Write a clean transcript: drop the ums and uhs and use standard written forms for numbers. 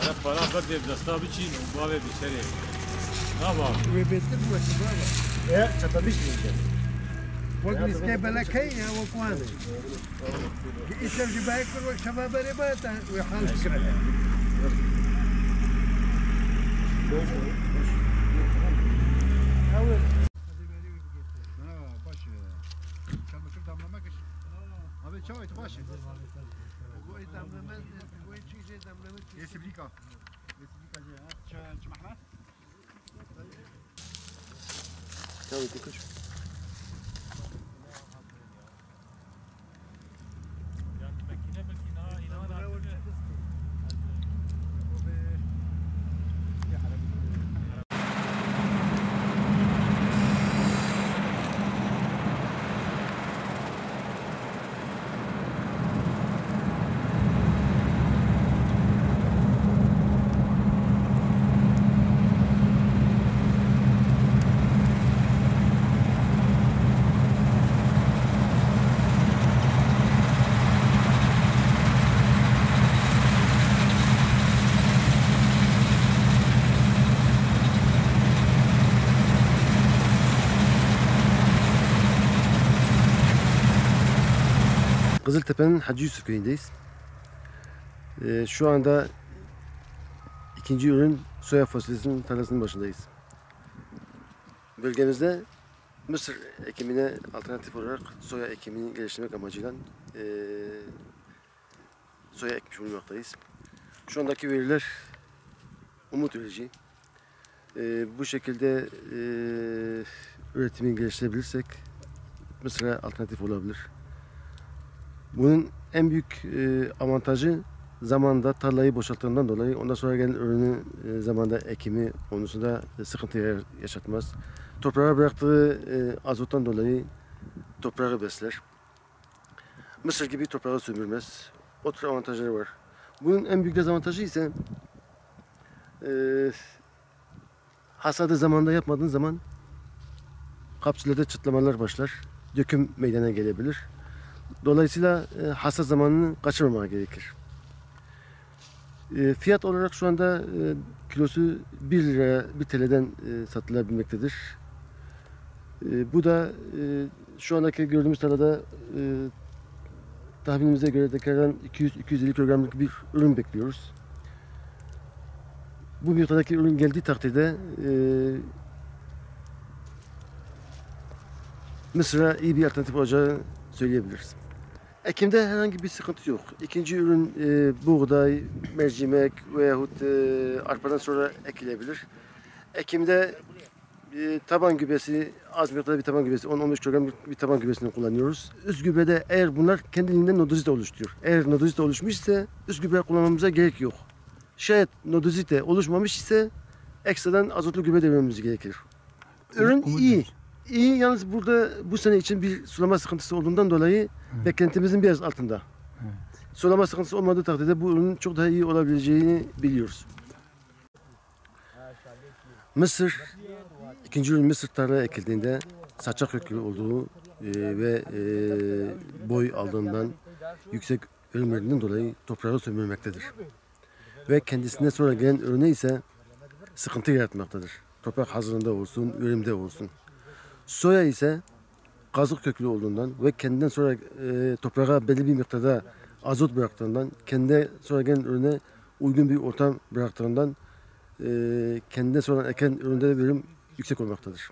Hep beraber de dasta biçin, bu ave biçeri. Ne var? Ve bitti bu baba. Çatamış mıydı? وقت بلكي وقواني يسر جبايكر وشباب رباتا ويحال فكرة Başı. Çamaşır damlamak için. Abi çay başı. وقوي دملمت وقوي شيء دملمت Respublika. Respublika ya. Çamaşır. Tamam, dikkat. Kızıltepe'nin Hacı Yusuf köyündeyiz. Şu anda ikinci ürün soya fasulyesinin tarlasının başındayız. Bölgemizde mısır ekimine alternatif olarak soya ekimini geliştirmek amacıyla soya ekmiş bulunmaktayız. Şu andaki veriler umut verici. Bu şekilde üretimi geliştirebilirsek mısıra alternatif olabilir. Bunun en büyük avantajı zamanda tarlayı boşalttığından dolayı ondan sonra gelen ürünün zamanda ekimi konusunda sıkıntı yaşatmaz. Toprağa bıraktığı azottan dolayı toprağı besler. Mısır gibi toprağı sömürmez. O tür avantajları var. Bunun en büyük dezavantajı ise hasadı zamanda yapmadığın zaman kapsülde çıtlamalar başlar. Döküm meydana gelebilir. Dolayısıyla hasat zamanını kaçırmamak gerekir. Fiyat olarak şu anda kilosu 1 lira 1 TL'den satılabilmektedir. Bu da şu andaki gördüğümüz tarlada tahminimize göre tekrardan 200-250 kilogramlık bir ürün bekliyoruz. Bu miktardaki ürün geldiği takdirde Mısır'a iyi bir alternatif olacağını söyleyebiliriz. Ekimde herhangi bir sıkıntı yok. İkinci ürün buğday, mercimek veyahut arpadan sonra ekilebilir. Ekimde taban gübresi, az miktarda bir taban gübresi, 10-15 kilogramlık bir taban gübresini kullanıyoruz. Üst gübrede eğer bunlar kendiliğinden nodozite oluşturuyor. Eğer nodozite oluşmuşsa üst gübre kullanmamıza gerek yok. Şayet nodozite oluşmamış ise ekstradan azotlu gübre devrememiz gerekir. Ürün iyi. İyi, yalnız burada bu sene için bir sulama sıkıntısı olduğundan dolayı beklentimizin biraz altında. Evet. Sulama sıkıntısı olmadığı takdirde bu ürünün çok daha iyi olabileceğini biliyoruz. Mısır, ikinci ürün mısır tarlaya ekildiğinde saçak köklü olduğu ve boy aldığından yüksek ürün verdiğinden dolayı toprağı sömürmektedir. Ve kendisine sonra gelen ürüne ise sıkıntı yaratmaktadır. Toprak hazırlığında olsun, üretimde olsun. Soya ise kazık köklü olduğundan ve kendinden sonra toprağa belli bir miktarda azot bıraktığından, kendine sonra gelen ürüne uygun bir ortam bıraktığından kendinden sonra eken üründe de verim yüksek olmaktadır.